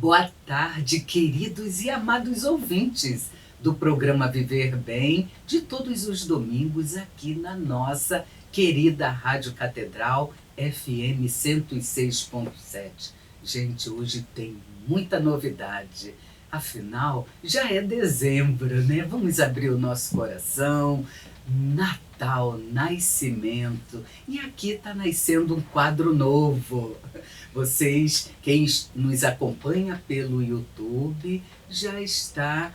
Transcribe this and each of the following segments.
Boa tarde, queridos e amados ouvintes do programa Viver Bem, de todos os domingos aqui na nossa querida Rádio Catedral FM 106.7. Gente, hoje tem muita novidade. Afinal, já é dezembro, né? Vamos abrir o nosso coração. Natal, nascimento. E aqui está nascendo um quadro novo. Vocês, quem nos acompanha pelo YouTube, já está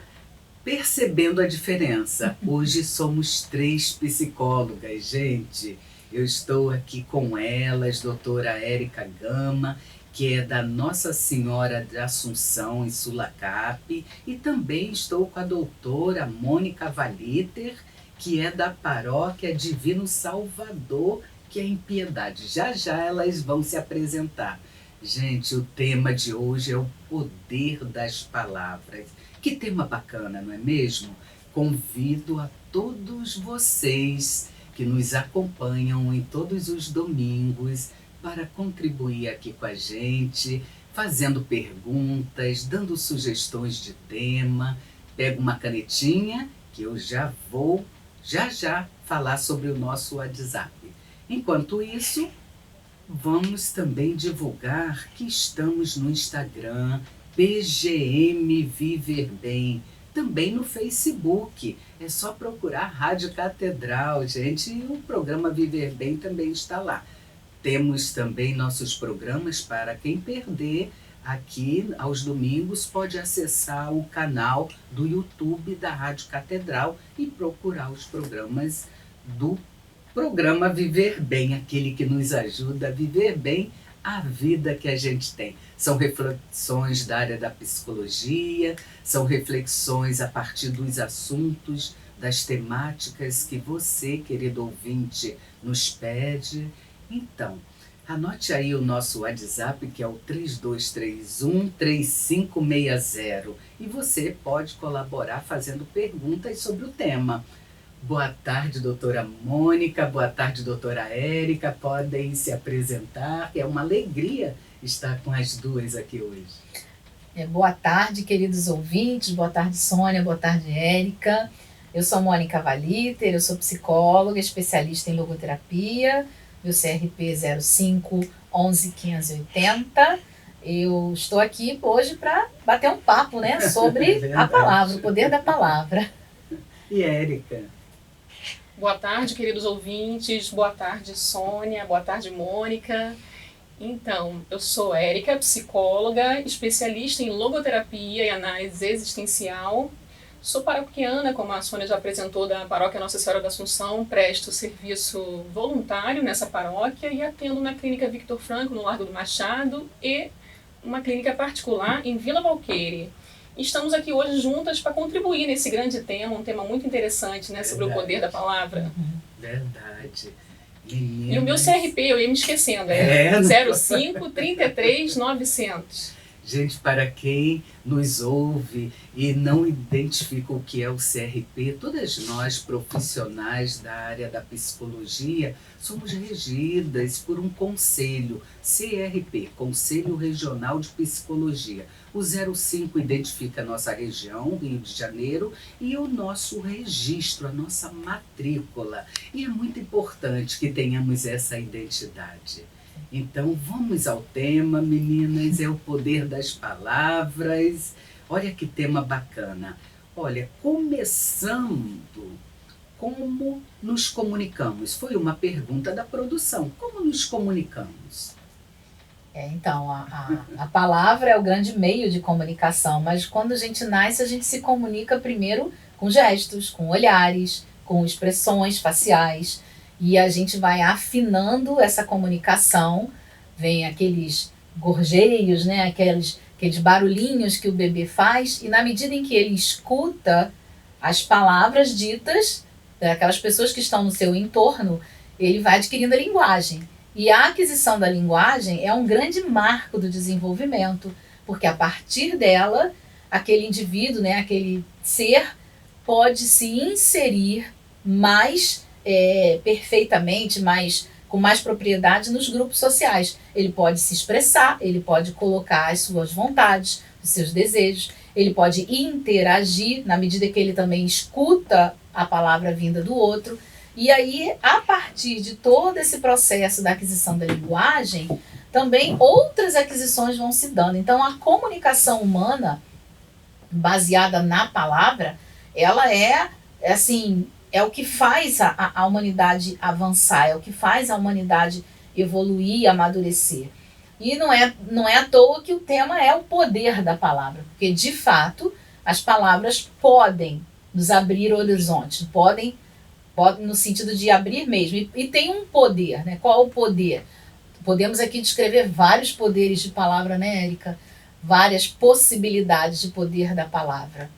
percebendo a diferença. Hoje somos 3 psicólogas, gente. Eu estou aqui com elas, doutora Érica Gama, que é da Nossa Senhora de Assunção, em Sulacap, e também estou com a doutora Mônica Valiter, que é da Paróquia Divino Salvador, que é em Piedade. Já já elas vão se apresentar. Gente, o tema de hoje é o poder das palavras. Que tema bacana, não é mesmo? Convido a todos vocês que nos acompanham em todos os domingos para contribuir aqui com a gente, fazendo perguntas, dando sugestões de tema. Pega uma canetinha que eu já vou falar sobre o nosso WhatsApp. Enquanto isso, vamos também divulgar que estamos no Instagram, PGM Viver Bem, também no Facebook. É só procurar Rádio Catedral, gente, e o programa Viver Bem também está lá. Temos também nossos programas para quem perder. Aqui, aos domingos, pode acessar o canal do YouTube da Rádio Catedral e procurar os programas do programa Viver Bem, aquele que nos ajuda a viver bem a vida que a gente tem. São reflexões da área da psicologia, são reflexões a partir dos assuntos, das temáticas que você, querido ouvinte, nos pede. Então, anote aí o nosso WhatsApp, que é o 3231-3560, e você pode colaborar fazendo perguntas sobre o tema. Boa tarde, doutora Mônica, boa tarde, doutora Érica, podem se apresentar, é uma alegria estar com as duas aqui hoje. Boa tarde, queridos ouvintes, boa tarde, Sônia, boa tarde, Érica. Eu sou Mônica Valiter, eu sou psicóloga, especialista em logoterapia, meu CRP 05 11 580. Eu estou aqui hoje para bater um papo, né, sobre a palavra, o poder da palavra. E Érica? Boa tarde, queridos ouvintes, boa tarde, Sônia, boa tarde, Mônica. Então, eu sou Érica, psicóloga, especialista em logoterapia e análise existencial. Sou paroquiana, como a Sônia já apresentou, da Paróquia Nossa Senhora da Assunção, presto serviço voluntário nessa paróquia e atendo na Clínica Victor Frankl, no Largo do Machado, e uma clínica particular em Vila Valqueire. Estamos aqui hoje juntas para contribuir nesse grande tema, um tema muito interessante, né, sobre o poder da palavra. Verdade. Meninas. E o meu CRP, eu ia me esquecendo, é 05 33 900. Gente, para quem nos ouve e não identifica o que é o CRP, todas nós, profissionais da área da psicologia, somos regidas por um conselho, CRP, Conselho Regional de Psicologia. O 05 identifica a nossa região, Rio de Janeiro, e o nosso registro, a nossa matrícula. E é muito importante que tenhamos essa identidade. Então, vamos ao tema, meninas, é o poder das palavras. Olha que tema bacana. Olha, começando, como nos comunicamos? Foi uma pergunta da produção. Como nos comunicamos? Então, a palavra é o grande meio de comunicação, mas quando a gente nasce, a gente se comunica primeiro com gestos, com olhares, com expressões faciais. E a gente vai afinando essa comunicação, vem aqueles gorjeios, né? aqueles barulhinhos que o bebê faz, e na medida em que ele escuta as palavras ditas daquelas pessoas que estão no seu entorno, ele vai adquirindo a linguagem. E a aquisição da linguagem é um grande marco do desenvolvimento, porque a partir dela, aquele indivíduo, né? aquele ser, pode se inserir mais perfeitamente, com mais propriedade nos grupos sociais. Ele pode se expressar, ele pode colocar as suas vontades, os seus desejos, ele pode interagir na medida que ele também escuta a palavra vinda do outro. E aí, a partir de todo esse processo da aquisição da linguagem, também outras aquisições vão se dando. Então, a comunicação humana, baseada na palavra, ela é assim, é o que faz a humanidade avançar, é o que faz a humanidade evoluir, amadurecer. E não é à toa que o tema é o poder da palavra, porque de fato as palavras podem nos abrir horizontes, podem no sentido de abrir mesmo, e tem um poder, né? Qual é o poder? Podemos aqui descrever vários poderes de palavra, né, Érica? Várias possibilidades de poder da palavra.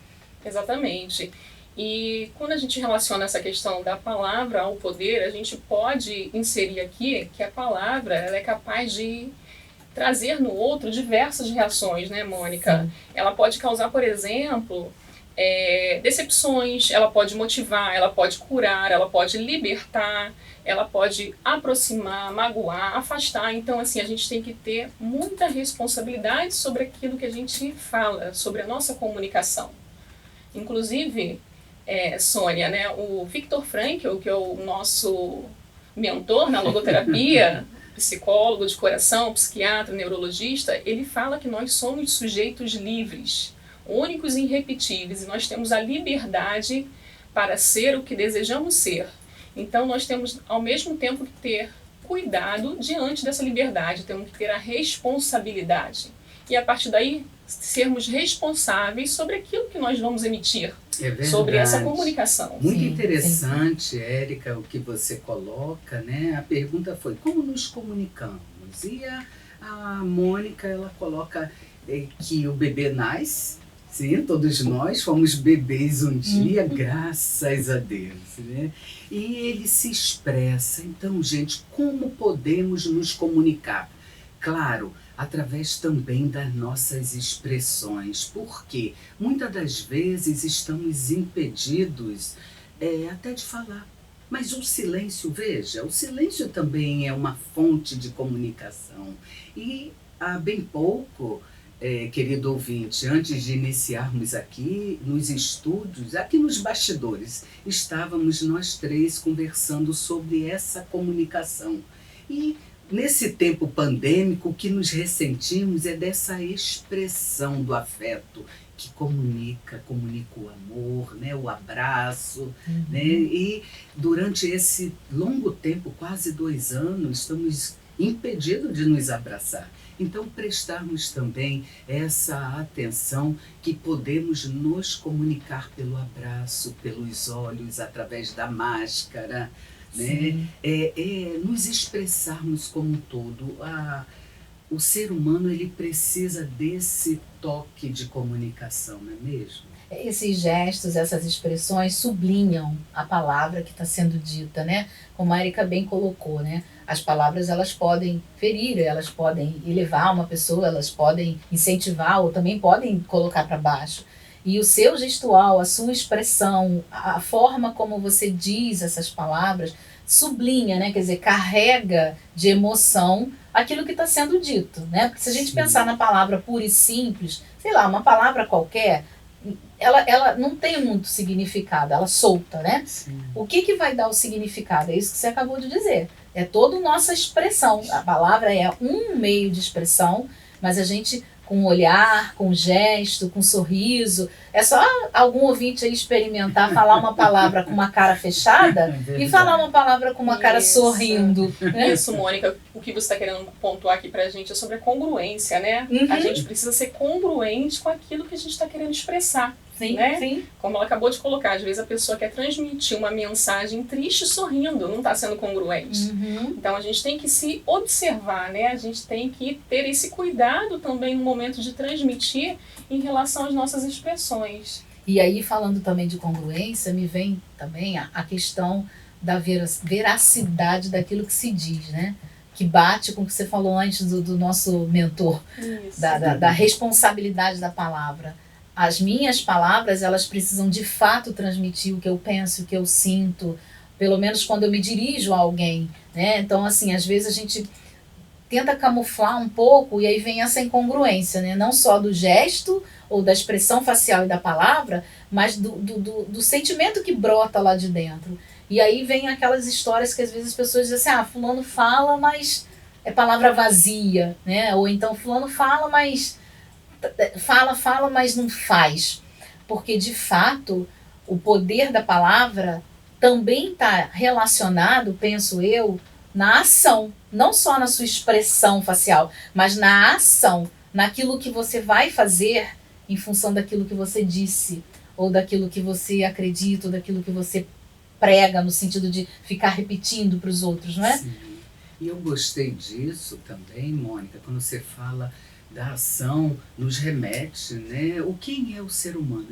Exatamente. E quando a gente relaciona essa questão da palavra ao poder, a gente pode inserir aqui que a palavra ela é capaz de trazer no outro diversas reações, né, Mônica? Sim. Ela pode causar, por exemplo, decepções, ela pode motivar, ela pode curar, ela pode libertar, ela pode aproximar, magoar, afastar. Então, assim, a gente tem que ter muita responsabilidade sobre aquilo que a gente fala, sobre a nossa comunicação. Inclusive, Sônia, né, o Viktor Frankl, que é o nosso mentor na logoterapia, psicólogo de coração, psiquiatra, neurologista, ele fala que nós somos sujeitos livres, únicos e irrepetíveis, e nós temos a liberdade para ser o que desejamos ser. Então, nós temos, ao mesmo tempo, que ter cuidado diante dessa liberdade, temos que ter a responsabilidade. E, a partir daí, sermos responsáveis sobre aquilo que nós vamos emitir, sobre essa comunicação. Muito interessante, Érica, o que você coloca, né? A pergunta foi, como nos comunicamos? E a Mônica, ela coloca que o bebê nasce. Sim, todos nós fomos bebês um dia, graças a Deus, né? E ele se expressa. Então, gente, como podemos nos comunicar? Claro, através também das nossas expressões, porque muitas das vezes estamos impedidos até de falar. Mas o silêncio, veja, o silêncio também é uma fonte de comunicação. E há bem pouco, querido ouvinte, antes de iniciarmos aqui nos estúdios, aqui nos bastidores, estávamos nós três conversando sobre essa comunicação. E nesse tempo pandêmico, o que nos ressentimos é dessa expressão do afeto, que comunica o amor, né, o abraço, né? E durante esse longo tempo, quase 2 anos, estamos impedidos de nos abraçar. Então, prestarmos também essa atenção que podemos nos comunicar pelo abraço, pelos olhos, através da máscara, né? Nos expressarmos como um todo. O ser humano, ele precisa desse toque de comunicação, não é mesmo? Esses gestos, essas expressões sublinham a palavra que está sendo dita, né? Como a Érica bem colocou, né? As palavras, elas podem ferir, elas podem elevar uma pessoa, elas podem incentivar ou também podem colocar para baixo. E o seu gestual, a sua expressão, a forma como você diz essas palavras, sublinha, né? Quer dizer, carrega de emoção aquilo que está sendo dito, né? Porque se a gente pensar na palavra pura e simples, sei lá, uma palavra qualquer, ela não tem muito significado, ela solta, né? Sim. O que vai dar o significado? É isso que você acabou de dizer. É toda a nossa expressão. A palavra é um meio de expressão, mas a gente, com o olhar, com o gesto, com o sorriso, é só algum ouvinte aí experimentar falar uma palavra com uma cara fechada e falar uma palavra com uma cara sorrindo. Né? Isso, Mônica, o que você está querendo pontuar aqui pra gente é sobre a congruência, né? A gente precisa ser congruente com aquilo que a gente está querendo expressar. Sim, né? sim. Como ela acabou de colocar, às vezes a pessoa quer transmitir uma mensagem triste sorrindo, não está sendo congruente. Então a gente tem que se observar, né? A gente tem que ter esse cuidado também no momento de transmitir em relação às nossas expressões. E aí, falando também de congruência, me vem também a questão da veracidade daquilo que se diz, né? Que bate com o que você falou antes do nosso mentor, da responsabilidade da palavra. As minhas palavras, elas precisam de fato transmitir o que eu penso, o que eu sinto, pelo menos quando eu me dirijo a alguém, né? Então, assim, às vezes a gente tenta camuflar um pouco, e aí vem essa incongruência, né? Não só do gesto ou da expressão facial e da palavra, mas do sentimento que brota lá de dentro. E aí vem aquelas histórias que às vezes as pessoas dizem assim, fulano fala, mas é palavra vazia, né? Ou então fulano fala, mas fala, mas não faz. Porque, de fato, o poder da palavra também está relacionado, penso eu, na ação. Não só na sua expressão facial, mas na ação, naquilo que você vai fazer em função daquilo que você disse, ou daquilo que você acredita, ou daquilo que você prega, no sentido de ficar repetindo para os outros, não é? Sim. E eu gostei disso também, Mônica, quando você fala da ação, nos remete, né? Quem é o ser humano?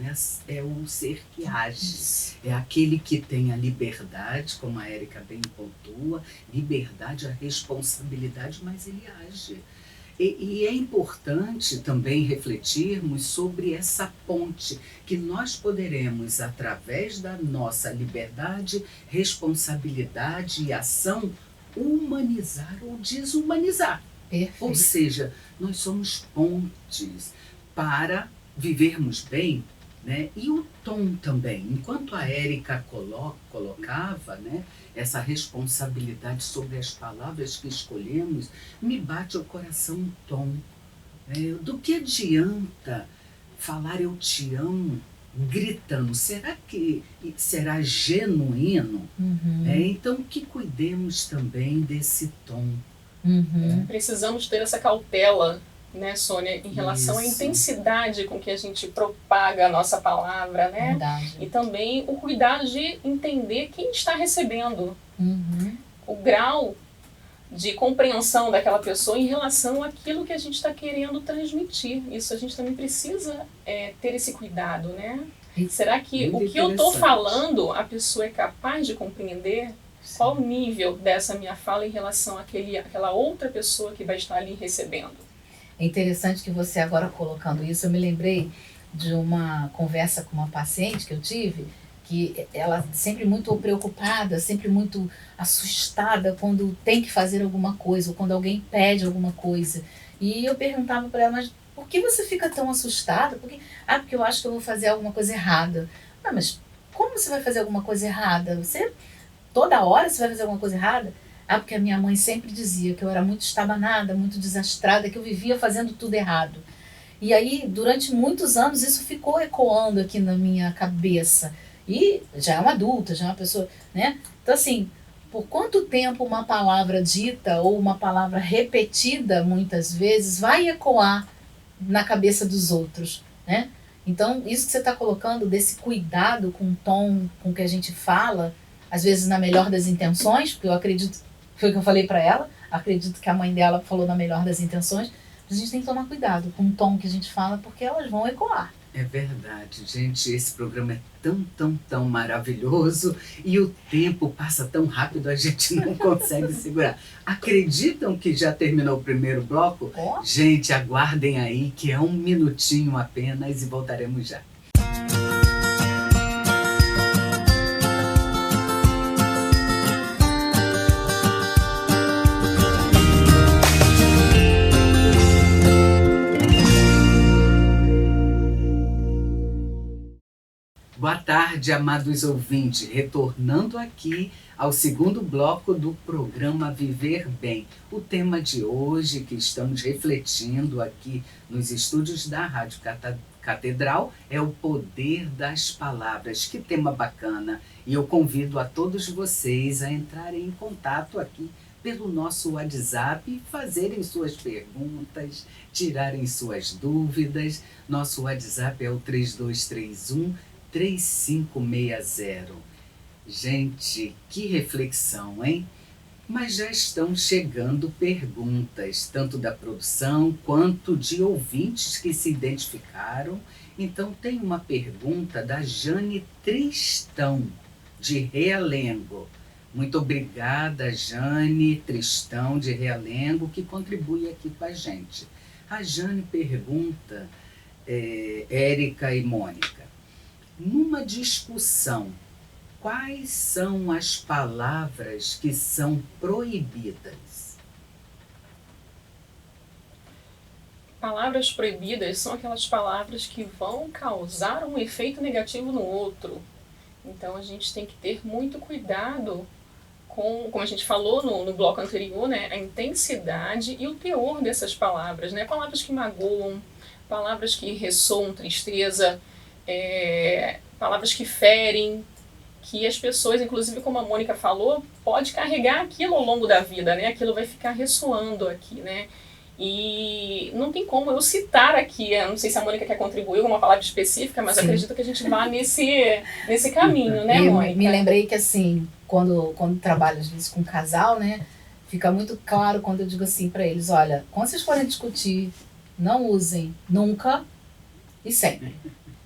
É o ser que age. É aquele que tem a liberdade, como a Érica bem pontua, liberdade, a responsabilidade, mas ele age. E é importante também refletirmos sobre essa ponte que nós poderemos, através da nossa liberdade, responsabilidade e ação, humanizar ou desumanizar. Perfeito. Ou seja, nós somos pontes para vivermos bem, né? E o tom também. Enquanto a Érica colocava, né, essa responsabilidade sobre as palavras que escolhemos, me bate ao coração um tom. Né? Do que adianta falar eu te amo gritando? Será que será genuíno? Uhum. Então que cuidemos também desse tom. Uhum. Precisamos ter essa cautela, né, Sônia, em relação à intensidade com que a gente propaga a nossa palavra, né? Verdade. E também o cuidado de entender quem está recebendo. Uhum. O grau de compreensão daquela pessoa em relação àquilo que a gente está querendo transmitir. Isso a gente também precisa ter esse cuidado, né? Será que Muito o que eu estou falando, a pessoa é capaz de compreender? Sim. Qual o nível dessa minha fala em relação àquela outra pessoa que vai estar ali recebendo? É interessante que você agora colocando isso, eu me lembrei de uma conversa com uma paciente que eu tive, que ela sempre muito preocupada, sempre muito assustada quando tem que fazer alguma coisa, ou quando alguém pede alguma coisa. E eu perguntava para ela, mas por que você fica tão assustada? Porque eu acho que eu vou fazer alguma coisa errada. Mas como você vai fazer alguma coisa errada? Toda hora você vai fazer alguma coisa errada? Porque a minha mãe sempre dizia que eu era muito estabanada, muito desastrada, que eu vivia fazendo tudo errado. E aí, durante muitos anos, isso ficou ecoando aqui na minha cabeça. E já é uma adulta, já é uma pessoa, né? Então, assim, por quanto tempo uma palavra dita ou uma palavra repetida, muitas vezes, vai ecoar na cabeça dos outros, né? Então, isso que você está colocando, desse cuidado com o tom com que a gente fala, às vezes na melhor das intenções, porque eu acredito, foi o que eu falei para ela, acredito que a mãe dela falou na melhor das intenções, mas a gente tem que tomar cuidado com o tom que a gente fala, porque elas vão ecoar. É verdade, gente, esse programa é tão maravilhoso e o tempo passa tão rápido, a gente não consegue segurar. Acreditam que já terminou o primeiro bloco? Oh. Gente, aguardem aí que é 1 minutinho apenas e voltaremos já. Boa tarde, amados ouvintes, retornando aqui ao segundo bloco do programa Viver Bem. O tema de hoje que estamos refletindo aqui nos estúdios da Rádio Catedral é o poder das palavras. Que tema bacana! E eu convido a todos vocês a entrarem em contato aqui pelo nosso WhatsApp, fazerem suas perguntas, tirarem suas dúvidas. Nosso WhatsApp é o 3231-3560. Gente, que reflexão, hein? Mas já estão chegando perguntas, tanto da produção quanto de ouvintes que se identificaram. Então tem uma pergunta da Jane Tristão, de Realengo. Muito obrigada, Jane Tristão, de Realengo, que contribui aqui com a gente. A Jane pergunta, Érica e Mônica, numa discussão, quais são as palavras que são proibidas? palavras proibidas são aquelas palavras que vão causar um efeito negativo no outro. Então a gente tem que ter muito cuidado com, como a gente falou no bloco anterior, né, a intensidade e o teor dessas palavras, né? Palavras que magoam, palavras que ressoam tristeza, palavras que ferem, que as pessoas, inclusive como a Mônica falou, pode carregar aquilo ao longo da vida, né? Aquilo vai ficar ressoando aqui, né? E não tem como eu citar aqui, eu não sei se a Mônica quer contribuir com uma palavra específica, mas acredito que a gente vá nesse caminho, né, Mônica? Me lembrei que, assim, quando trabalho às vezes com casal, né, fica muito claro quando eu digo assim para eles, olha, quando vocês forem discutir, não usem nunca e sempre.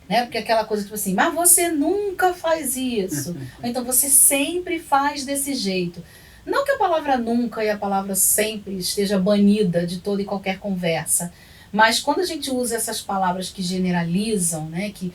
Né? Porque aquela coisa tipo assim, mas você nunca faz isso. Ou então você sempre faz desse jeito. Não que a palavra nunca e a palavra sempre esteja banida de toda e qualquer conversa, mas quando a gente usa essas palavras que generalizam, né, que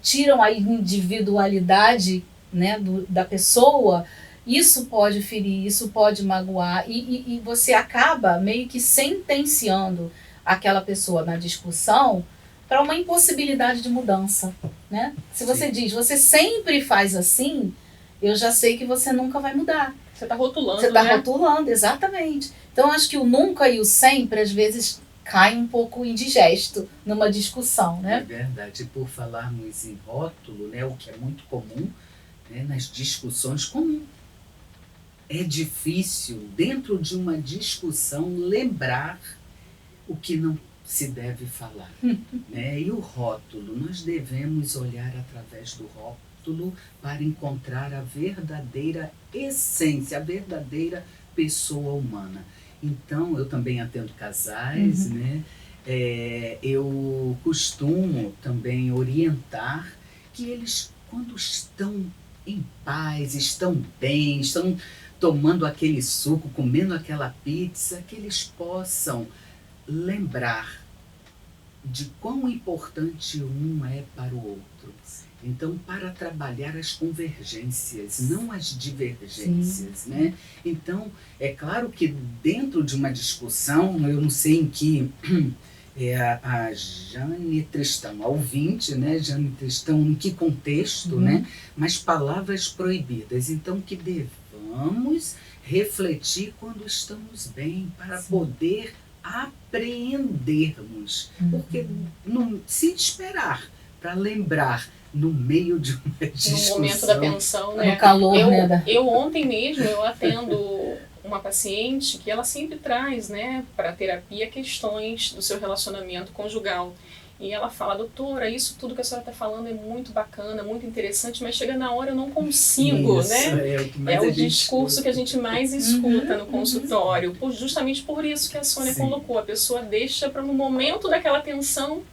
tiram a individualidade, né, da pessoa, isso pode ferir, isso pode magoar, e você acaba meio que sentenciando aquela pessoa na discussão para uma impossibilidade de mudança. Né? Se você diz, você sempre faz assim, eu já sei que você nunca vai mudar. Você está rotulando, Você está rotulando, exatamente. Então, acho que o nunca e o sempre, às vezes, cai um pouco indigesto numa discussão, né? É verdade. E por falarmos em rótulo, né, o que é muito comum, né, nas discussões, como é difícil, dentro de uma discussão, lembrar o que não se deve falar. Né? E o rótulo, nós devemos olhar através do rótulo para encontrar a verdadeira essência, a verdadeira pessoa humana. Então, eu também atendo casais, né? Eu costumo também orientar que eles, quando estão em paz, estão bem, estão tomando aquele suco, comendo aquela pizza, que eles possam lembrar de quão importante um é para o outro. Então, para trabalhar as convergências, não as divergências, né? Então, é claro que dentro de uma discussão, eu não sei em que a Jane Tristão, a ouvinte, né? Jane Tristão, em que contexto, né? Mas palavras proibidas. Então, que devamos refletir quando estamos bem, para poder apreendermos. Porque se esperar para lembrar no meio de uma discussão, no momento da tensão, né? No calor, eu ontem mesmo, eu atendo uma paciente que ela sempre traz, né, para terapia questões do seu relacionamento conjugal. E ela fala, doutora, isso tudo que a senhora está falando é muito bacana, muito interessante, mas chega na hora eu não consigo, isso, né? É o discurso que a gente mais escuta no consultório. Justamente por isso que a Sônia colocou. A pessoa deixa para no momento daquela tensão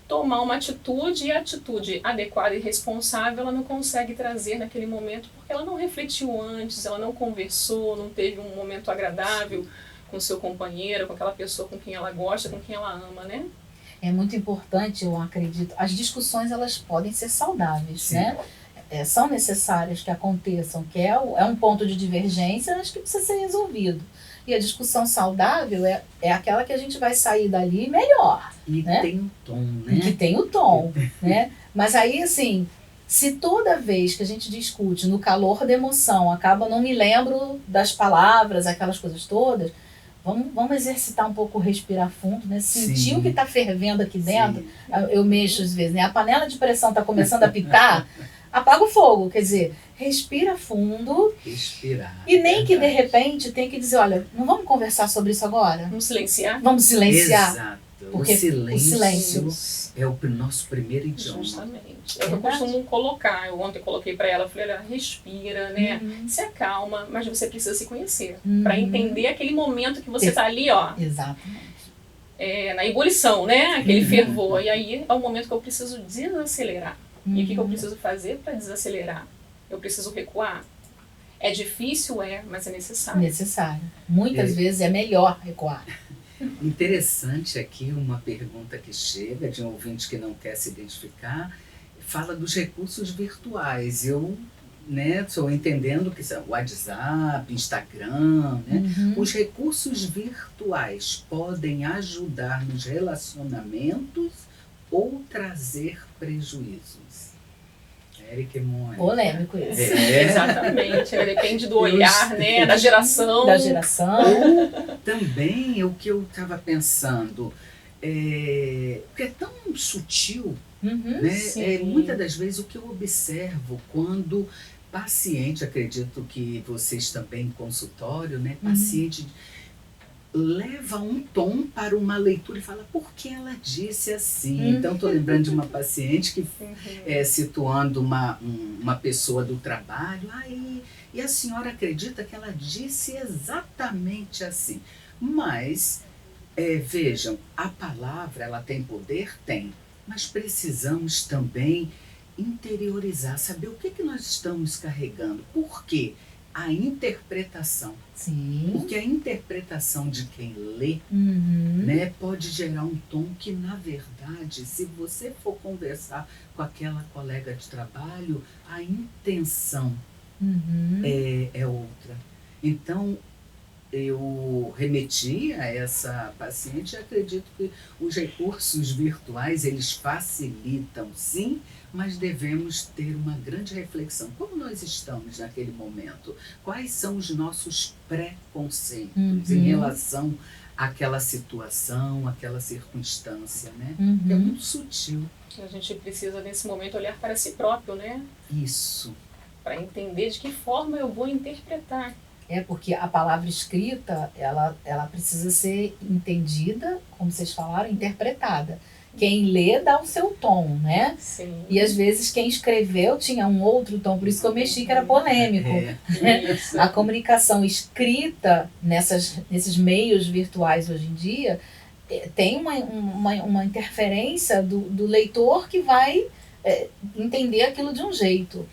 tomar uma atitude, e a atitude adequada e responsável ela não consegue trazer naquele momento, porque ela não refletiu antes, ela não conversou, não teve um momento agradável com seu companheiro, com aquela pessoa com quem ela gosta, com quem ela ama, né? É muito importante, eu acredito. As discussões, elas podem ser saudáveis, né? São necessárias que aconteçam, que é um ponto de divergência, mas que precisa ser resolvido. E a discussão saudável é aquela que a gente vai sair dali melhor. E né? tem o tom, né? E que tem o tom, né? Mas aí, assim, se toda vez que a gente discute no calor da emoção, acaba, não me lembro das palavras, aquelas coisas todas, vamos exercitar um pouco o respirar fundo, né? Sentir o que está fervendo aqui dentro. Eu mexo às vezes, né? A panela de pressão está começando a pitar, apaga o fogo, quer dizer, respira fundo. Respirar. E nem que de repente tem que dizer, olha, não vamos conversar sobre isso agora? Vamos silenciar? Vamos silenciar. Exato. Porque o silêncio é o nosso primeiro idioma. Justamente. É o que eu costumo colocar. Eu ontem coloquei para ela, falei, olha, respira, né? Se acalma, mas você precisa se conhecer. Para entender aquele momento que você está ali, ó. Exatamente. Na ebulição, né? Aquele fervor. E aí é o momento que eu preciso desacelerar. E o que eu preciso fazer para desacelerar? Eu preciso recuar? É difícil, mas é necessário. Necessário. Muitas vezes é melhor recuar. Interessante aqui uma pergunta que chega de um ouvinte que não quer se identificar, fala dos recursos virtuais. Eu né, estou entendendo que são WhatsApp, Instagram, né? Os recursos virtuais podem ajudar nos relacionamentos ou trazer prejuízos? Érica e Mônica. Polêmico isso. Exatamente, né? Depende do olhar, né? Da geração. Da geração. Ou também o que eu estava pensando, porque é tão sutil, né? Muitas das vezes o que eu observo quando paciente, acredito que vocês também em consultório, né? Paciente leva um tom para uma leitura e fala, por que ela disse assim? Então, estou lembrando de uma paciente que, situando uma pessoa do trabalho, e a senhora acredita que ela disse exatamente assim. Mas, vejam, a palavra, ela tem poder? Tem. Mas precisamos também interiorizar, saber o que nós estamos carregando. Por quê? A interpretação. Sim. Porque a interpretação de quem lê, né, pode gerar um tom que, na verdade, se você for conversar com aquela colega de trabalho, a intenção é outra. Então, eu remeti a essa paciente e acredito que os recursos virtuais, eles facilitam, sim, mas devemos ter uma grande reflexão. Como nós estamos naquele momento? Quais são os nossos preconceitos em relação àquela situação, àquela circunstância, né? É muito sutil. A gente precisa, nesse momento, olhar para si próprio, né? Isso. Para entender de que forma eu vou interpretar. Porque a palavra escrita, ela precisa ser entendida, como vocês falaram, interpretada. Quem lê dá o seu tom, né? Sim. E às vezes quem escreveu tinha um outro tom, por isso que eu mexi que era polêmico. A comunicação escrita nesses meios virtuais hoje em dia tem uma interferência do leitor que vai entender aquilo de um jeito.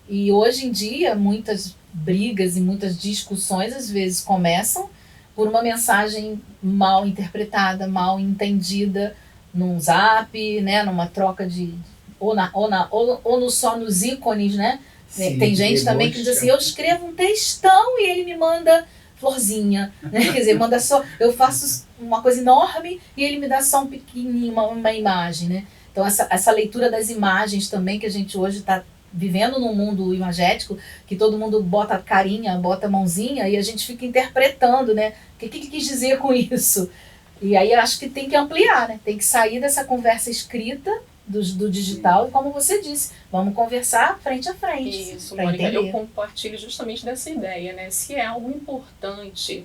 E hoje em dia, muitas brigas e muitas discussões às vezes começam por uma mensagem mal interpretada, mal entendida num zap, né, numa troca de só nos ícones, né? Sim, tem gente também que diz assim, eu escrevo um textão e ele me manda florzinha, né? Quer dizer, manda só, eu faço uma coisa enorme e ele me dá só um pequenininho, uma imagem, né? Então essa leitura das imagens também que a gente hoje está vivendo num mundo imagético, que todo mundo bota carinha, bota mãozinha, e a gente fica interpretando, né? O que ele quis dizer com isso? E aí acho que tem que ampliar, né? Tem que sair dessa conversa escrita do digital, e como você disse, vamos conversar frente a frente. Isso, Mônica, eu compartilho justamente dessa ideia, né? Se é algo importante,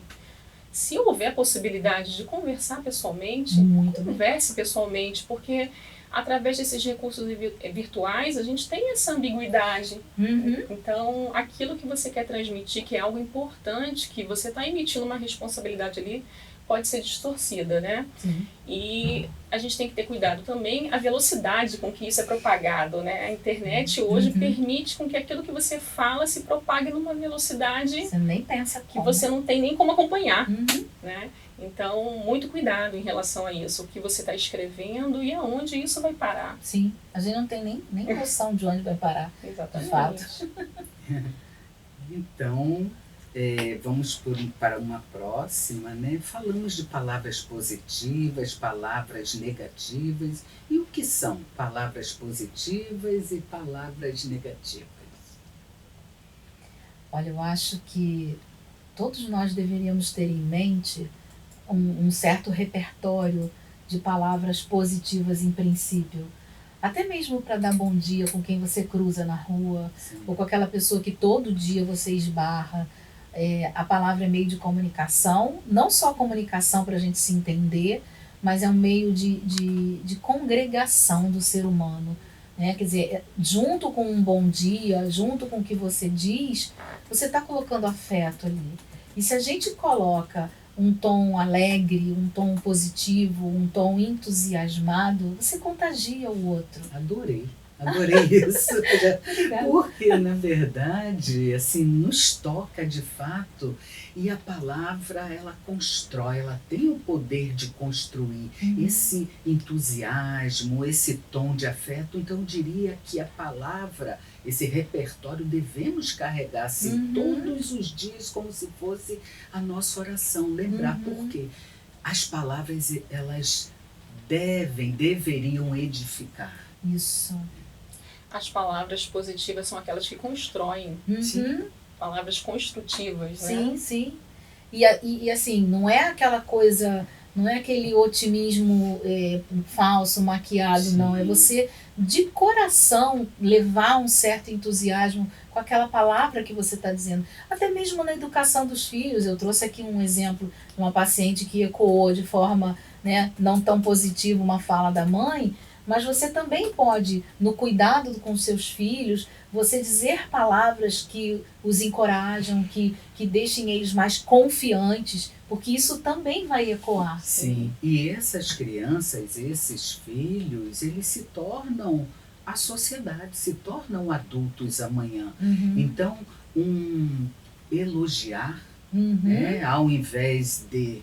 se houver possibilidade de conversar pessoalmente, converse pessoalmente, porque através desses recursos virtuais, a gente tem essa ambiguidade. Então, aquilo que você quer transmitir, que é algo importante, que você está emitindo uma responsabilidade ali, pode ser distorcida, né? Sim. E a gente tem que ter cuidado também a velocidade com que isso é propagado, né? A internet hoje permite com que aquilo que você fala se propague numa velocidade você nem pensa que você não tem nem como acompanhar, né? Então, muito cuidado em relação a isso, o que você está escrevendo e aonde isso vai parar. Sim, a gente não tem nem noção de onde vai parar. Exatamente. De fato. Então, vamos para uma próxima, né? Falamos de palavras positivas, palavras negativas. E o que são palavras positivas e palavras negativas? Olha, eu acho que todos nós deveríamos ter em mente um certo repertório de palavras positivas em princípio. Até mesmo para dar bom dia com quem você cruza na rua, ou com aquela pessoa que todo dia você esbarra. A palavra é meio de comunicação, não só comunicação para a gente se entender, mas é um meio de congregação do ser humano. Né? Quer dizer, junto com um bom dia, junto com o que você diz, você está colocando afeto ali. E se a gente coloca um tom alegre, um tom positivo, um tom entusiasmado, você contagia o outro. Adorei. Adorei isso. Obrigada. Porque, na verdade, assim, nos toca de fato, e a palavra, ela constrói, ela tem o poder de construir esse entusiasmo, esse tom de afeto. Então, eu diria que a palavra, esse repertório, devemos carregar assim, todos os dias, como se fosse a nossa oração. Lembrar, porque as palavras, elas deveriam edificar. Isso. As palavras positivas são aquelas que constroem. Sim. Palavras construtivas, né? Sim, sim. E assim, não é aquela coisa, não é aquele otimismo falso, maquiado, Sim. não. É você, de coração, levar um certo entusiasmo com aquela palavra que você está dizendo. Até mesmo na educação dos filhos. Eu trouxe aqui um exemplo de uma paciente que ecoou de forma, né, não tão positiva uma fala da mãe, mas você também pode, no cuidado com seus filhos, você dizer palavras que os encorajam, que deixem eles mais confiantes, porque isso também vai ecoar. Sim, e essas crianças, esses filhos, eles se tornam a sociedade, se tornam adultos amanhã. Então, elogiar, né, ao invés de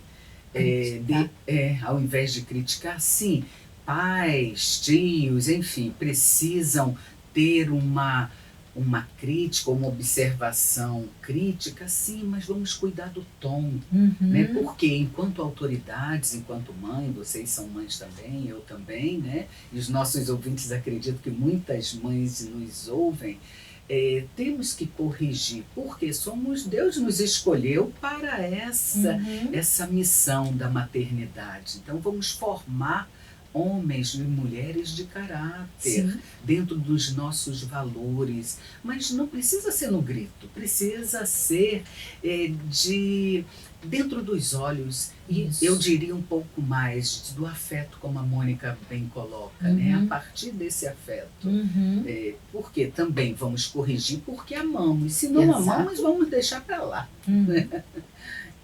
criticar, sim, pais, tios, enfim, precisam ter uma crítica, uma observação crítica, sim, mas vamos cuidar do tom, né? Porque enquanto autoridades, enquanto mãe, vocês são mães também, eu também, né? E os nossos ouvintes, acredito que muitas mães nos ouvem, temos que corrigir, porque Deus nos escolheu para essa missão da maternidade. Então vamos formar homens e mulheres de caráter, dentro dos nossos valores, mas não precisa ser no grito, precisa ser dentro dos olhos. E eu diria um pouco mais do afeto, como a Mônica bem coloca, né? A partir desse afeto. Porque também vamos corrigir porque amamos, se não amamos, vamos deixar para lá. Né?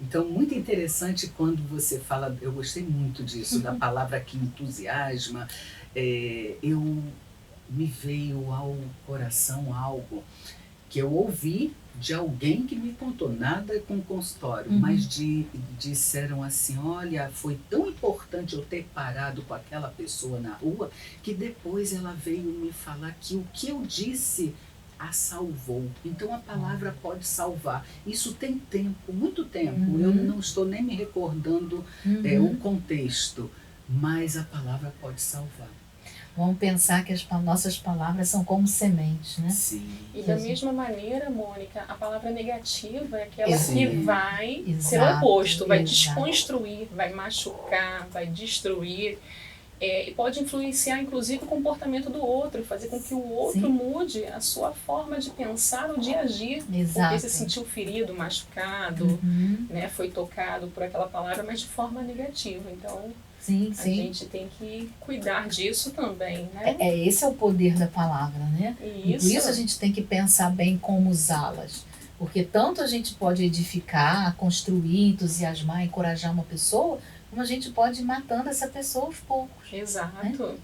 Então, muito interessante quando você fala, eu gostei muito disso, da palavra que entusiasma. Me veio ao coração algo que eu ouvi de alguém que me contou, nada com consultório, mas disseram assim, olha, foi tão importante eu ter parado com aquela pessoa na rua, que depois ela veio me falar que o que eu disse a salvou. Então a palavra pode salvar. Isso tem tempo, muito tempo. Eu não estou nem me recordando o contexto, mas a palavra pode salvar. Vamos pensar que as nossas palavras são como sementes, né? Sim. E da mesma maneira, Mônica, a palavra negativa é aquela Sim. que vai ser o oposto, vai desconstruir, vai machucar, vai destruir. E pode influenciar, inclusive, o comportamento do outro, fazer com que o outro mude a sua forma de pensar ou de agir. Porque se sentiu ferido, machucado, né, foi tocado por aquela palavra, mas de forma negativa. Então, a gente tem que cuidar disso também, né? Esse é o poder da palavra, né? E por isso a gente tem que pensar bem como usá-las. Porque tanto a gente pode edificar, construir, entusiasmar, encorajar uma pessoa, como a gente pode ir matando essa pessoa aos poucos. Exato. Né?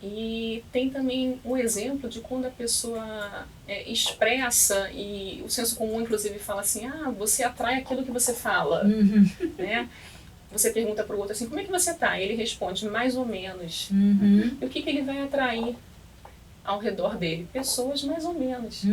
E tem também um exemplo de quando a pessoa expressa, e o senso comum inclusive fala assim, você atrai aquilo que você fala. Né? Você pergunta para o outro assim, como é que você está? E ele responde, mais ou menos. E o que ele vai atrair ao redor dele? Pessoas mais ou menos.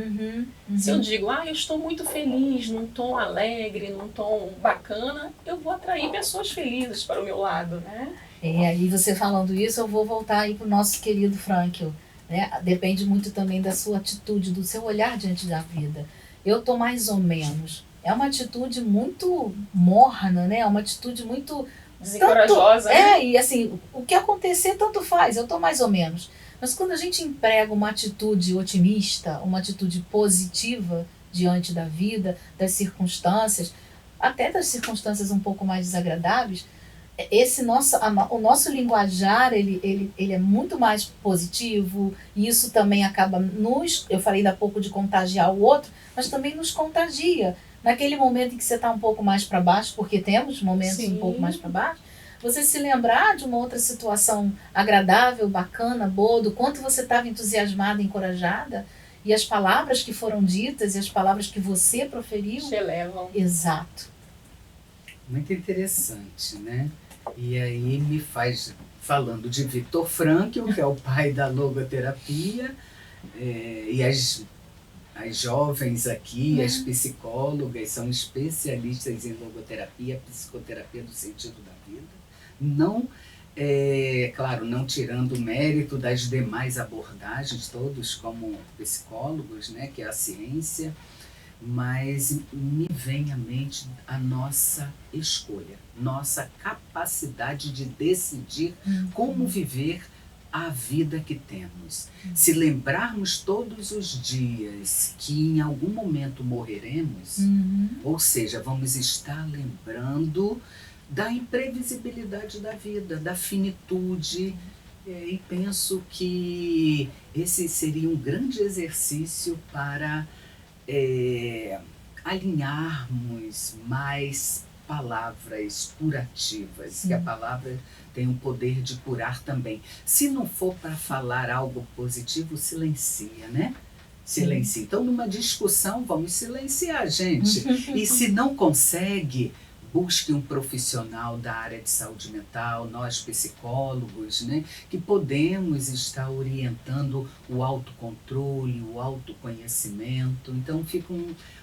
Se eu digo, eu estou muito feliz, num tom alegre, num tom bacana, eu vou atrair pessoas felizes para o meu lado, né? E você falando isso, eu vou voltar aí para o nosso querido Frankl, né? Depende muito também da sua atitude, do seu olhar diante da vida. Eu estou mais ou menos. É uma atitude muito morna, né? É uma atitude muito... desencorajosa, né? E assim, o que acontecer tanto faz, eu estou mais ou menos. Mas quando a gente emprega uma atitude otimista, uma atitude positiva diante da vida, das circunstâncias, até das circunstâncias um pouco mais desagradáveis, o nosso linguajar ele é muito mais positivo, e isso também acaba eu falei ainda há pouco de contagiar o outro, mas também nos contagia. Naquele momento em que você está um pouco mais para baixo, porque temos momentos um pouco mais para baixo, você se lembrar de uma outra situação agradável, bacana, boa, do quanto você estava entusiasmada, encorajada, e as palavras que foram ditas e as palavras que você proferiu. Te elevam. Exato. Muito interessante, né? E aí me faz, falando de Viktor Frankl, que é o pai da logoterapia, e as jovens aqui, as psicólogas, são especialistas em logoterapia, psicoterapia do sentido da vida. Não, claro, não tirando o mérito das demais abordagens, todos como psicólogos, né, que é a ciência, mas me vem à mente a nossa escolha, nossa capacidade de decidir como viver a vida que temos. Se lembrarmos todos os dias que em algum momento morreremos, ou seja, vamos estar lembrando da imprevisibilidade da vida, da finitude, e penso que esse seria um grande exercício para alinharmos mais palavras curativas, que a palavra tem o poder de curar também. Se não for para falar algo positivo, silencia, né? Silencia. Então, numa discussão, vamos silenciar, gente. E se não consegue, busque um profissional da área de saúde mental, nós psicólogos, né, que podemos estar orientando o autocontrole, o autoconhecimento. Então fica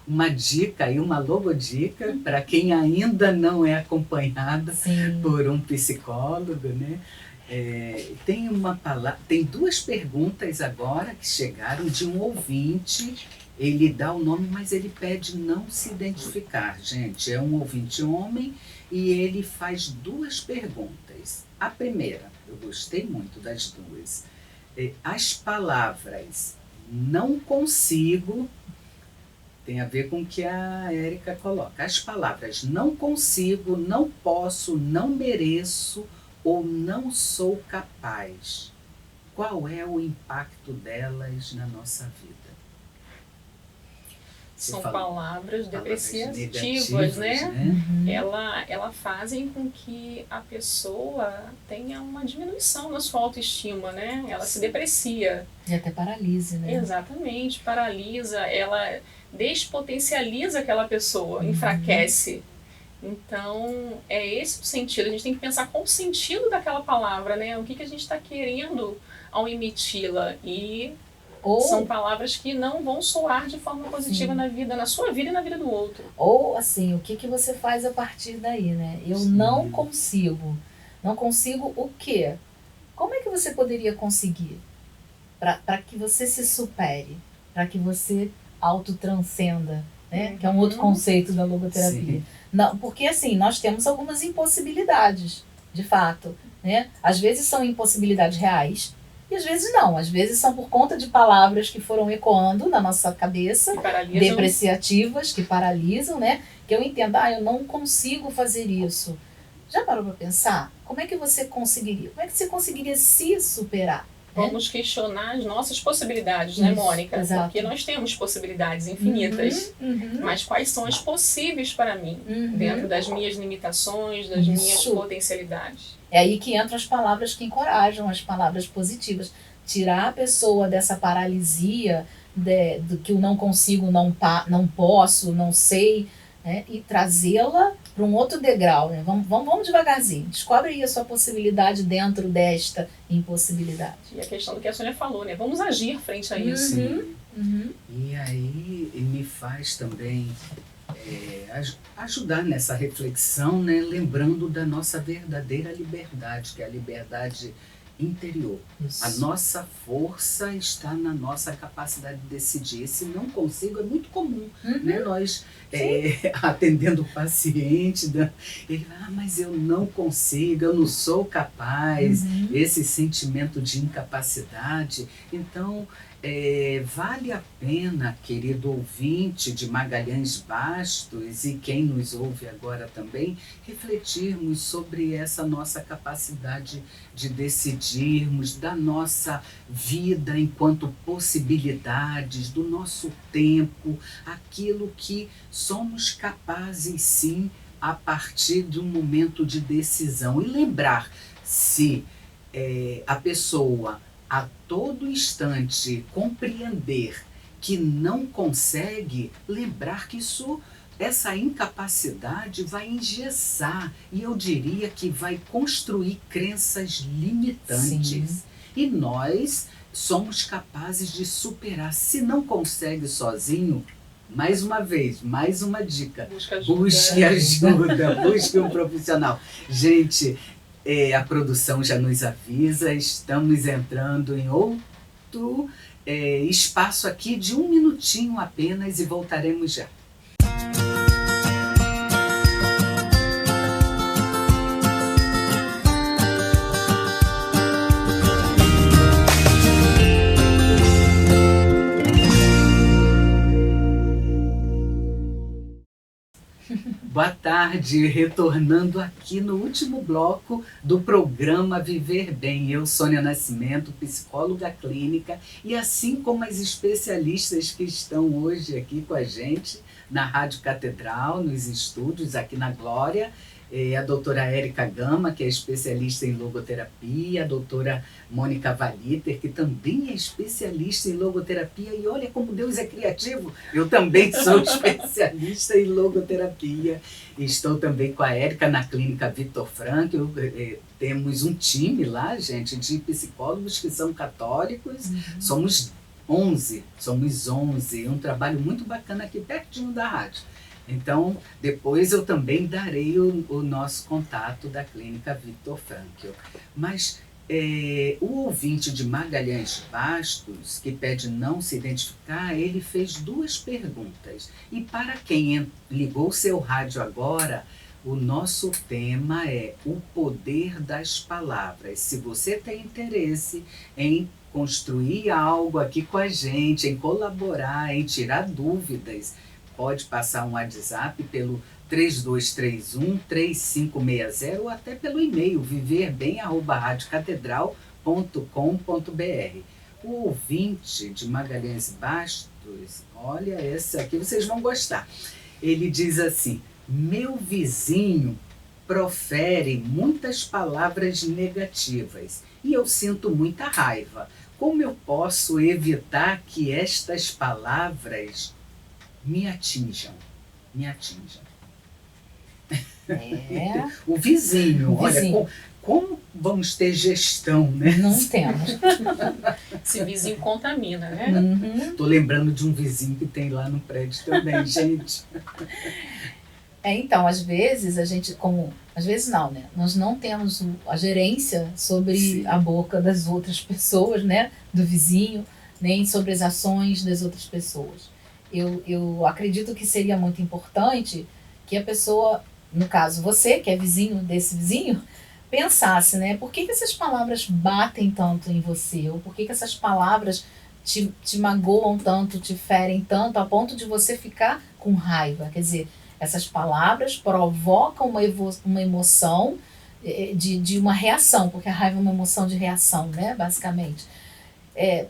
uma dica e uma logodica para quem ainda não é acompanhada por um psicólogo, né? Tem duas perguntas agora que chegaram de um ouvinte. Ele dá o nome, mas ele pede não se identificar, gente. É um ouvinte homem e ele faz duas perguntas. A primeira, eu gostei muito das duas. As palavras não consigo, tem a ver com o que a Érica coloca. As palavras não consigo, não posso, não mereço ou não sou capaz. Qual é o impacto delas na nossa vida? São palavras depreciativas, né? Ela fazem com que a pessoa tenha uma diminuição na sua autoestima, né? Ela se deprecia. E até paralise, né? Exatamente, paralisa, ela despotencializa aquela pessoa, enfraquece. Então, é esse o sentido. A gente tem que pensar qual o sentido daquela palavra, né? O que a gente está querendo ao emiti-la. E são palavras que não vão soar de forma positiva na vida, na sua vida e na vida do outro. Ou assim, o que você faz a partir daí, né? Eu não consigo. Não consigo o quê? Como é que você poderia conseguir? Para que você se supere, para que você autotranscenda, né? Que é um outro conceito da logoterapia. Não, porque assim, nós temos algumas impossibilidades, de fato, né? Às vezes são impossibilidades reais, e às vezes não. Às vezes são por conta de palavras que foram ecoando na nossa cabeça, depreciativas, que paralisam, né? Que eu entendo, eu não consigo fazer isso. Já parou para pensar? Como é que você conseguiria? Como é que você conseguiria se superar? Vamos questionar as nossas possibilidades, né, Mônica? Exato. Porque nós temos possibilidades infinitas. Mas quais são as possíveis para mim? Dentro das minhas limitações, das minhas potencialidades. É aí que entram as palavras que encorajam, as palavras positivas. Tirar a pessoa dessa paralisia, do que eu não consigo, não posso, não sei, né? E trazê-la para um outro degrau, né? Vamos devagarzinho. Descobre aí a sua possibilidade dentro desta impossibilidade. E a questão do que a Sônia falou, né? Vamos agir frente a isso. E aí me faz também ajudar nessa reflexão, né? Lembrando da nossa verdadeira liberdade, que é a liberdade interior. Isso. A nossa força está na nossa capacidade de decidir. Se não consigo, é muito comum, né? Nós atendendo o paciente, ele fala, mas eu não consigo, eu não sou capaz, esse sentimento de incapacidade. Então, vale a pena, querido ouvinte de Magalhães Bastos e quem nos ouve agora também, refletirmos sobre essa nossa capacidade de decidirmos da nossa vida enquanto possibilidades, do nosso tempo, aquilo que somos capazes sim a partir de um momento de decisão. E lembrar, se a pessoa a todo instante compreender que não consegue, lembrar que essa incapacidade vai engessar e eu diria que vai construir crenças limitantes. Sim. E nós somos capazes de superar. Se não consegue sozinho, mais uma vez, mais uma dica. Busque ajuda, busque um profissional. Gente, a produção já nos avisa, estamos entrando em outro espaço aqui de 1 minutinho apenas e voltaremos já. Boa tarde, retornando aqui no último bloco do programa Viver Bem. Eu, Sônia Nascimento, psicóloga clínica, e assim como as especialistas que estão hoje aqui com a gente na Rádio Catedral, nos estúdios aqui na Glória, a doutora Érica Gama, que é especialista em logoterapia, a doutora Mônica Valiter, que também é especialista em logoterapia, e olha como Deus é criativo, eu também sou especialista em logoterapia, estou também com a Érica na clínica Victor Frankl, temos um time lá, gente, de psicólogos que são católicos, somos 11, um trabalho muito bacana aqui pertinho da rádio. Então, depois eu também darei o nosso contato da clínica Victor Frankl. Mas o ouvinte de Magalhães Bastos, que pede não se identificar, ele fez 2 perguntas. E para quem ligou seu rádio agora, o nosso tema é o poder das palavras. Se você tem interesse em construir algo aqui com a gente, em colaborar, em tirar dúvidas, pode passar um WhatsApp pelo 3231-3560 ou até pelo e-mail viverbem@radiocatedral.com.br. O ouvinte de Magalhães Bastos, olha essa aqui, vocês vão gostar. Ele diz assim: meu vizinho profere muitas palavras negativas e eu sinto muita raiva. Como eu posso evitar que estas palavras me atinjam? O vizinho, olha, como vamos ter gestão, né? Não temos. Esse vizinho contamina, né? Tô lembrando de um vizinho que tem lá no prédio também, gente. Então, às vezes a gente, às vezes não, né? Nós não temos a gerência sobre Sim. a boca das outras pessoas, né? Do vizinho, nem sobre as ações das outras pessoas. Eu acredito que seria muito importante que a pessoa, no caso você, que é vizinho desse vizinho, pensasse, né? Por que essas palavras batem tanto em você? Ou por que essas palavras te magoam tanto, te ferem tanto, a ponto de você ficar com raiva? Quer dizer, essas palavras provocam uma emoção de uma reação, porque a raiva é uma emoção de reação, né? Basicamente.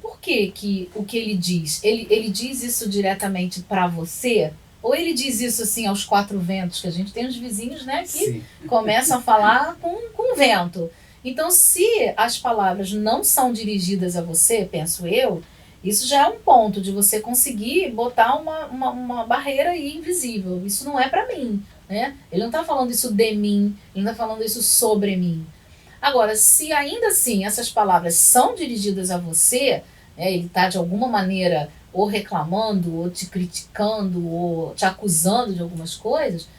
Por que o que ele diz? Ele diz isso diretamente para você? Ou ele diz isso assim aos 4 ventos? Que a gente tem uns vizinhos, né, que Sim. começam a falar com vento. Então, se as palavras não são dirigidas a você, penso eu, isso já é um ponto de você conseguir botar uma barreira aí invisível. Isso não é para mim, né? Ele não está falando isso de mim, ele não está falando isso sobre mim. Agora, se ainda assim essas palavras são dirigidas a você, né, ele está de alguma maneira ou reclamando, ou te criticando, ou te acusando de algumas coisas,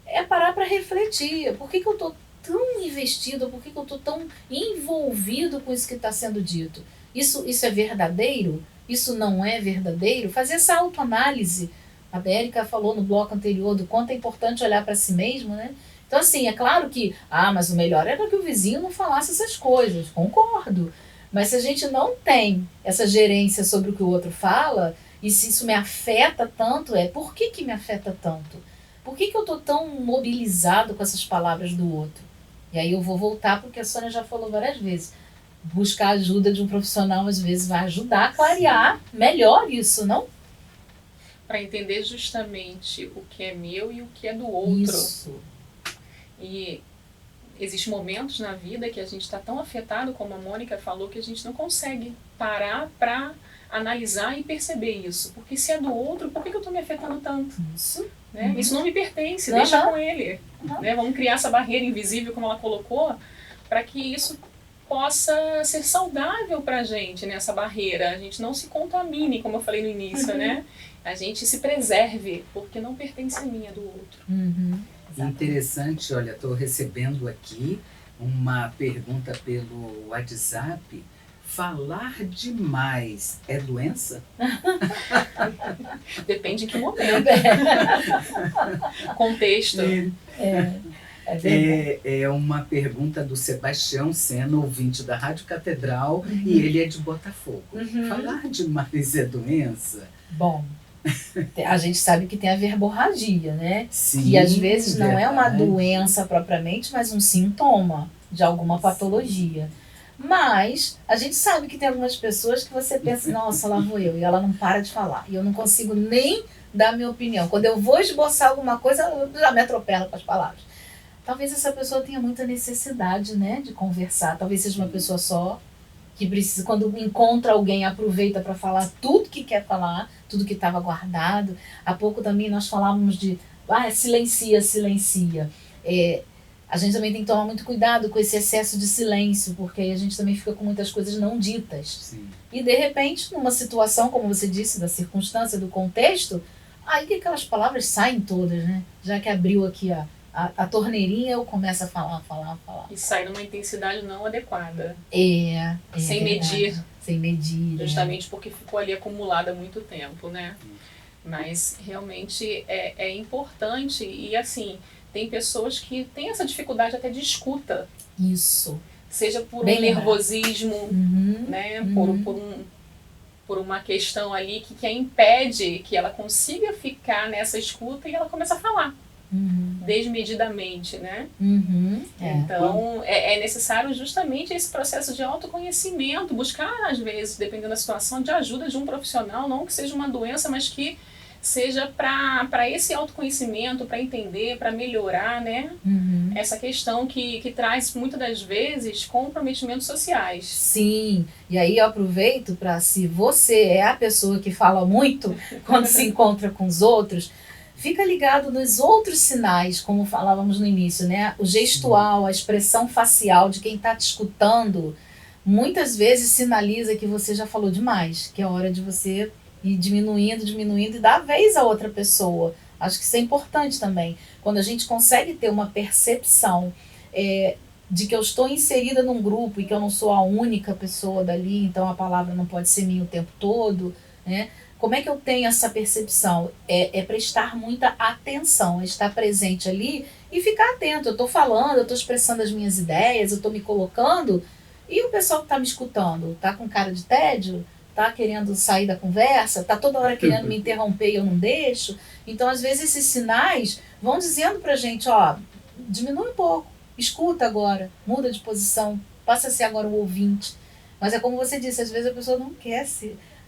é parar para refletir. Por que eu estou tão investido, por que eu estou tão envolvido com isso que está sendo dito? Isso é verdadeiro? Isso não é verdadeiro? Fazer essa autoanálise. A Érica falou no bloco anterior do quanto é importante olhar para si mesmo, né? Então, assim, é claro que, mas o melhor era que o vizinho não falasse essas coisas, concordo. Mas se a gente não tem essa gerência sobre o que o outro fala, e se isso me afeta tanto, por que me afeta tanto? Por que eu estou tão mobilizado com essas palavras do outro? E aí eu vou voltar porque a Sônia já falou várias vezes. Buscar a ajuda de um profissional, às vezes, vai ajudar a clarear melhor isso, não? para entender justamente o que é meu e o que é do outro. Isso. E existem momentos na vida que a gente está tão afetado, como a Mônica falou, que a gente não consegue parar para analisar e perceber isso. Porque se é do outro, por que eu estou me afetando tanto? Isso. Né? Isso não me pertence, Uhum. deixa com ele. Né? Vamos criar essa barreira invisível, como ela colocou, para que isso possa ser saudável para a gente, né? Essa barreira. A gente não se contamine, como eu falei no início, né? A gente se preserve, porque não pertence a mim, é do outro. Interessante, olha, estou recebendo aqui uma pergunta pelo WhatsApp. Falar demais é doença? Depende em que momento. Contexto. É uma pergunta do Sebastião Sena, ouvinte da Rádio Catedral, e ele é de Botafogo. Falar demais é doença? Bom, a gente sabe que tem a verborragia, né? Sim, que às vezes não verdade. é uma doença propriamente, mas um sintoma de alguma patologia. Mas a gente sabe que tem algumas pessoas que você pensa, nossa, lá vou eu, e ela não para de falar. E eu não consigo nem dar minha opinião. Quando eu vou esboçar alguma coisa, eu já me atropelo com as palavras. Talvez essa pessoa tenha muita necessidade, né, de conversar. Talvez seja uma pessoa só, que precisa, quando encontra alguém, aproveita para falar tudo que quer falar, tudo que estava guardado. Há pouco também nós falávamos de, silencia, silencia. A gente também tem que tomar muito cuidado com esse excesso de silêncio, porque aí a gente também fica com muitas coisas não ditas. Sim. E de repente, numa situação, como você disse, da circunstância, do contexto, aí que aquelas palavras saem todas, né? Já que abriu aqui a torneirinha, eu começo a falar. E sai numa intensidade não adequada. Sem medir. Sem medir. Justamente porque ficou ali acumulada há muito tempo, né? Mas realmente é importante e assim, tem pessoas que têm essa dificuldade até de escuta. Isso. Seja por Bem um nervosismo, né? Por uma questão ali que impede que ela consiga ficar nessa escuta e ela começa a falar. Desmedidamente, né? Então, é necessário justamente esse processo de autoconhecimento, buscar, às vezes, dependendo da situação, de ajuda de um profissional, não que seja uma doença, mas que seja para esse autoconhecimento, para entender, para melhorar, né? Essa questão que traz, muitas das vezes, comprometimentos sociais. Sim, e aí eu aproveito para, se você é a pessoa que fala muito quando se encontra com os outros, fica ligado nos outros sinais, como falávamos no início, né? O gestual, a expressão facial de quem está te escutando, muitas vezes sinaliza que você já falou demais, que é hora de você ir diminuindo e dar vez a outra pessoa. Acho que isso é importante também. Quando a gente consegue ter uma percepção de que eu estou inserida num grupo e que eu não sou a única pessoa dali, então a palavra não pode ser minha o tempo todo, né? Como é que eu tenho essa percepção? É prestar muita atenção, é estar presente ali e ficar atento. Eu estou falando, eu estou expressando as minhas ideias, eu estou me colocando, e o pessoal que está me escutando está com cara de tédio, está querendo sair da conversa, está toda hora querendo me interromper e eu não deixo. Então, às vezes, esses sinais vão dizendo para a gente, diminui um pouco, escuta agora, muda de posição, passa a ser agora o ouvinte. Mas é como você disse, às vezes a pessoa não quer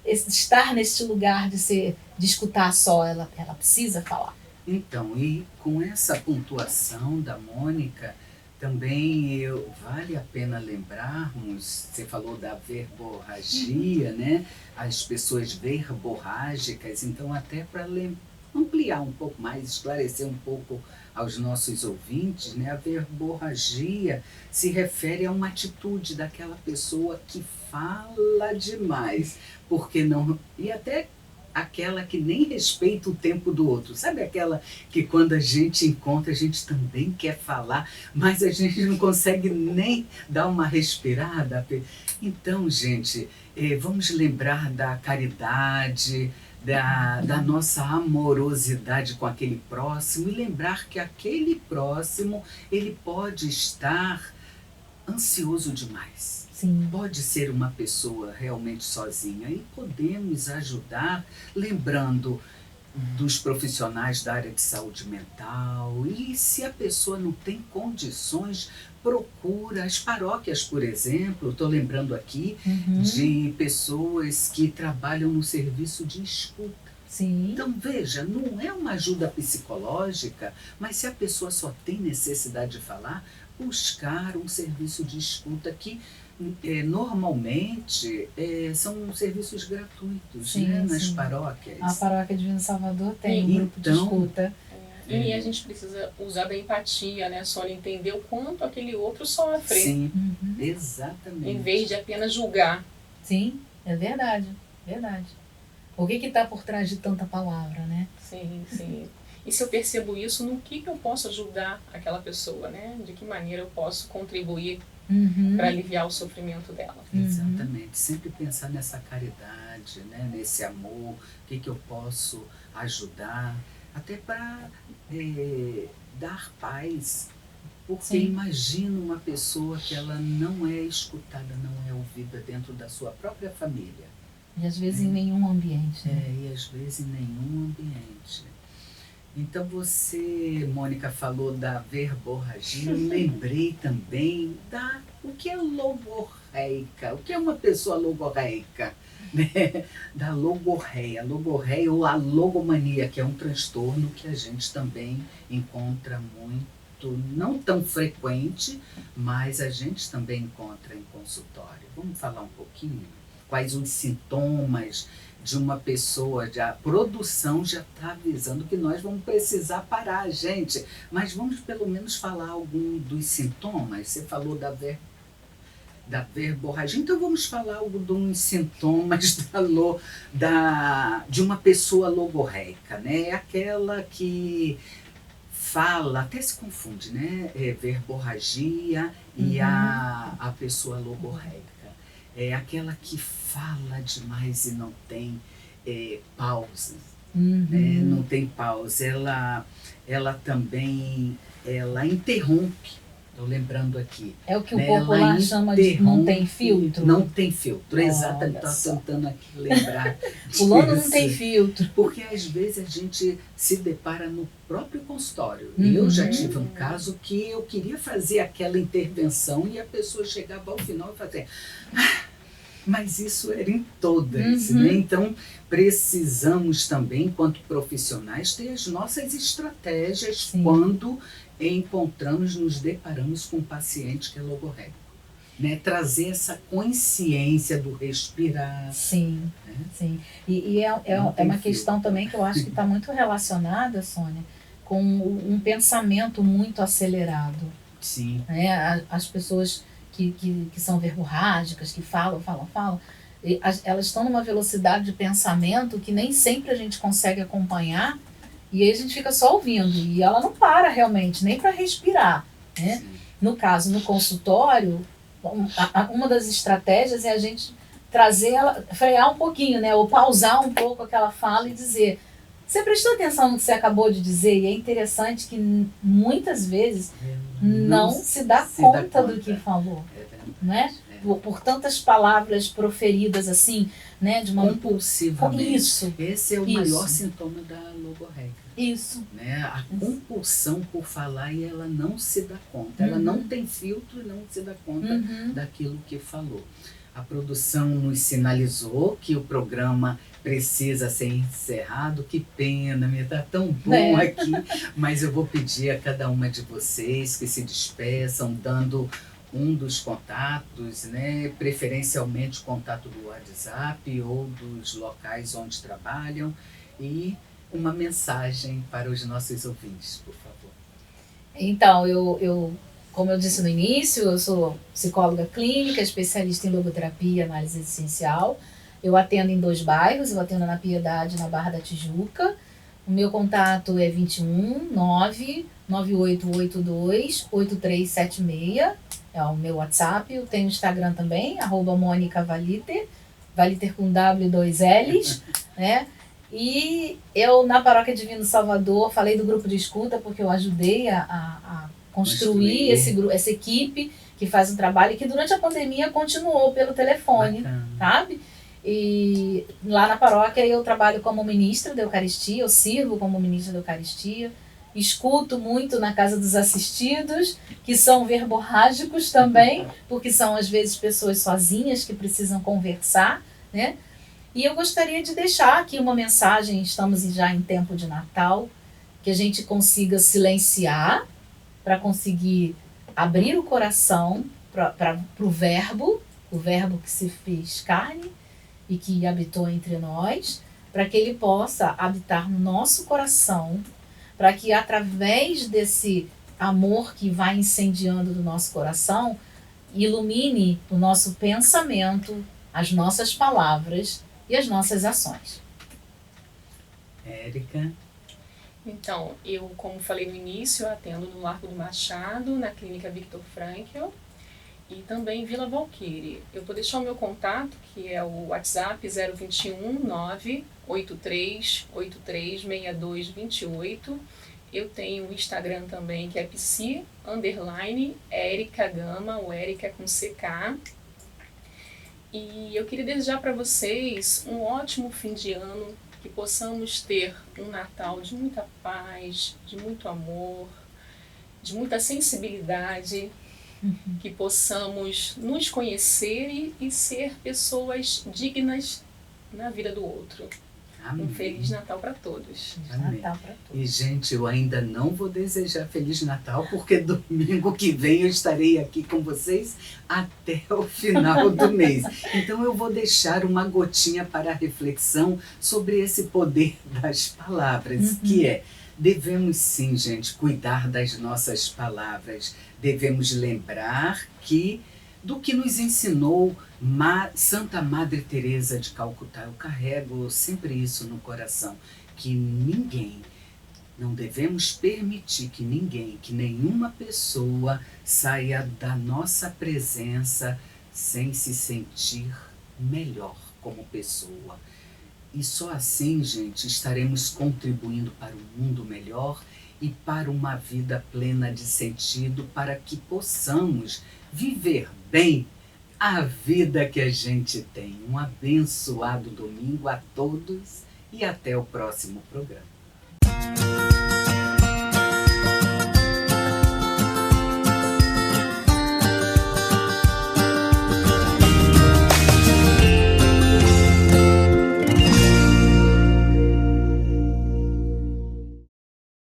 estar nesse lugar de escutar só, ela precisa falar. Então, e com essa pontuação da Mônica, também vale a pena lembrarmos, você falou da verborragia, né? As pessoas verborrágicas, então até para ampliar um pouco mais, esclarecer um pouco aos nossos ouvintes, né? A verborragia se refere a uma atitude daquela pessoa que fala demais, porque não, e até aquela que nem respeita o tempo do outro. Sabe aquela que quando a gente encontra, a gente também quer falar, mas a gente não consegue nem dar uma respirada? Então, gente, vamos lembrar da caridade, da nossa amorosidade com aquele próximo e lembrar que aquele próximo, ele pode estar ansioso demais. Sim. Pode ser uma pessoa realmente sozinha e podemos ajudar lembrando dos profissionais da área de saúde mental, e se a pessoa não tem condições, procura as paróquias, por exemplo. Estou lembrando aqui de pessoas que trabalham no serviço de escuta. Sim. Então, veja, não é uma ajuda psicológica, mas se a pessoa só tem necessidade de falar, buscar um serviço de escuta que normalmente são serviços gratuitos, Sim, né, nas sim. paróquias. A Paróquia Divino Salvador tem Sim. um grupo de Então, escuta. E a gente precisa usar da empatia, né, Sônia? Entender o quanto aquele outro sofre, Sim, Uhum. exatamente. em vez de apenas julgar. Sim, é verdade, verdade. O que está por trás de tanta palavra, né? Sim, sim. E se eu percebo isso, no que eu posso ajudar aquela pessoa, né? De que maneira eu posso contribuir Uhum. para aliviar o sofrimento dela. Exatamente, sempre pensar nessa caridade, né? Nesse amor, o que eu posso ajudar, até para dar paz. Porque Sim. imagina uma pessoa que ela não é escutada, não é ouvida dentro da sua própria família. E às vezes em nenhum ambiente. Né? E às vezes em nenhum ambiente. Então você, Mônica, falou da verborragia, eu lembrei também o que é logorreica, o que é uma pessoa logorreica, né? Da logorreia, logorreia ou a logomania, que é um transtorno que a gente também encontra muito, não tão frequente, mas a gente também encontra em consultório. Vamos falar um pouquinho? Quais os sintomas de uma pessoa, a produção já está avisando que nós vamos precisar parar, gente. Mas vamos pelo menos falar algum dos sintomas. Você falou da verborragia, então vamos falar de uns sintomas de uma pessoa logorreica, né? É aquela que fala, até se confunde, né? Verborragia e a pessoa logorreica. É aquela que fala demais e não tem pausa, né? Não tem pausa. Ela também interrompe. Estou lembrando aqui. É o que o popular chama de não tem filtro? Não tem filtro, exatamente. Estou tentando aqui lembrar disso. Fulano não tem filtro. Porque às vezes a gente se depara no próprio consultório. E eu já tive um caso que eu queria fazer aquela intervenção e a pessoa chegava ao final e fazia... Mas isso era em todas, né? Então, precisamos também, enquanto profissionais, ter as nossas estratégias quando nos deparamos com um paciente que é logorreico. Né? Trazer essa consciência do respirar. Sim, né? Sim. E é uma questão também que eu acho que está muito relacionada, Sônia, com um pensamento muito acelerado. Sim. Né? As pessoas que são verborrágicas, que falam, elas estão numa velocidade de pensamento que nem sempre a gente consegue acompanhar, e aí a gente fica só ouvindo, e ela não para realmente, nem para respirar. Né? No caso, no consultório, uma das estratégias é a gente trazer ela, frear um pouquinho, né? Ou pausar um pouco aquela fala e dizer: você prestou atenção no que você acabou de dizer? E é interessante que muitas vezes não se dá conta do que falou, né? Por tantas palavras proferidas assim, né? De uma compulsivamente. Isso. Esse é o maior sintoma da logorreica. Isso. Né? A compulsão por falar e ela não se dá conta. Ela não tem filtro e não se dá conta daquilo que falou. A produção nos sinalizou que o programa precisa ser encerrado. Que pena, me tá tão bom aqui. Mas eu vou pedir a cada uma de vocês que se despeçam, dando um dos contatos, né? Preferencialmente o contato do WhatsApp ou dos locais onde trabalham, e uma mensagem para os nossos ouvintes, por favor. Então, como eu disse no início, eu sou psicóloga clínica, especialista em logoterapia e análise essencial. Eu atendo em 2 bairros, eu atendo na Piedade, na Barra da Tijuca. O meu contato é 21 99882 8376, é o meu WhatsApp. Eu tenho Instagram também, @Mônica Valiter, Valiter com W 2 L's, né? E eu, na Paróquia Divino Salvador, falei do grupo de escuta porque eu ajudei a construir essa equipe que faz um trabalho que durante a pandemia continuou pelo telefone, sabe? E lá na paróquia eu trabalho como ministra da Eucaristia, eu sirvo como ministra da Eucaristia, escuto muito na casa dos assistidos, que são verborrágicos também, porque são às vezes pessoas sozinhas que precisam conversar, né? E eu gostaria de deixar aqui uma mensagem, estamos já em tempo de Natal, que a gente consiga silenciar para conseguir abrir o coração para o verbo que se fez carne e que habitou entre nós, para que ele possa habitar no nosso coração, para que através desse amor que vai incendiando do nosso coração, ilumine o nosso pensamento, as nossas palavras e as nossas ações. Érica? Então, eu, como falei no início, atendo no Largo do Machado, na Clínica Viktor Frankl, e também em Vila Valqueire. Eu vou deixar o meu contato, que é o WhatsApp 021 983 836228. Eu tenho o Instagram também, que é psi_Erica Gama, o Erica é com CK. E eu queria desejar para vocês um ótimo fim de ano, que possamos ter um Natal de muita paz, de muito amor, de muita sensibilidade, que possamos nos conhecer e ser pessoas dignas na vida do outro. Amém. Um Feliz Natal para todos. Amém. Natal para todos. E, gente, eu ainda não vou desejar Feliz Natal, porque domingo que vem eu estarei aqui com vocês até o final do mês. Então eu vou deixar uma gotinha para a reflexão sobre esse poder das palavras, que é: devemos sim, gente, cuidar das nossas palavras. Devemos lembrar do que nos ensinou Santa Madre Teresa de Calcutá. Eu carrego sempre isso no coração, que não devemos permitir que nenhuma pessoa saia da nossa presença sem se sentir melhor como pessoa. E só assim, gente, estaremos contribuindo para um mundo melhor e para uma vida plena de sentido, para que possamos viver bem a vida que a gente tem. Um abençoado domingo a todos e até o próximo programa.